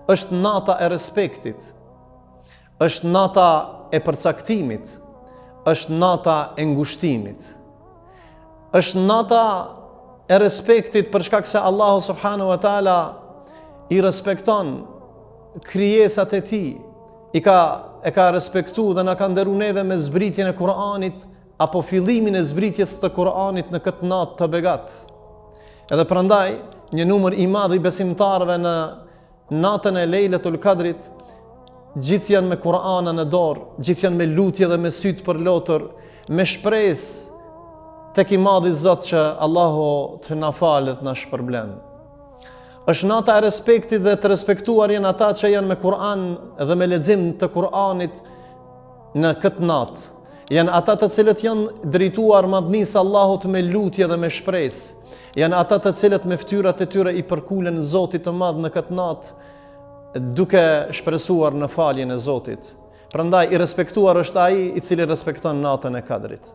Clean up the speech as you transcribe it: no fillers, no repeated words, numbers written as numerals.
është nata e respektit, është nata e përcaktimit, është nata e ngushtimit, është nata e respektit për shkak se Allahu subhanahu wa taala i respekton krijesat e tij, e ka respektuar dhe na ka nderuar neve me zbritjen e Kur'anit apo fillimin e zbritjes të Kur'anit në këtë natë të begat. Edhe prandaj një numër i madh i besimtarëve në natën e Lejletul Kadrit gjithë janë me Kur'ana në dorë, gjithë janë me lutje dhe me sytë për lotër, me shpresë tek i madhi Zot që Allahu të na falet, na shpërblen. Është nata e respektit dhe të respektuar janë ata që janë me Kur'an dhe me lexim të Kur'anit në këtë natë. Janë ata të cilët janë drejtuar madhnisë Allahut me lutje dhe me shpresë. Janë ata të cilët me fytyrat e tyre i përkulen Zotit të Madh në këtë natë, duke shpresuar në faljen e Zotit. Prandaj i respektuar është ai i cili respekton natën e Kadrit.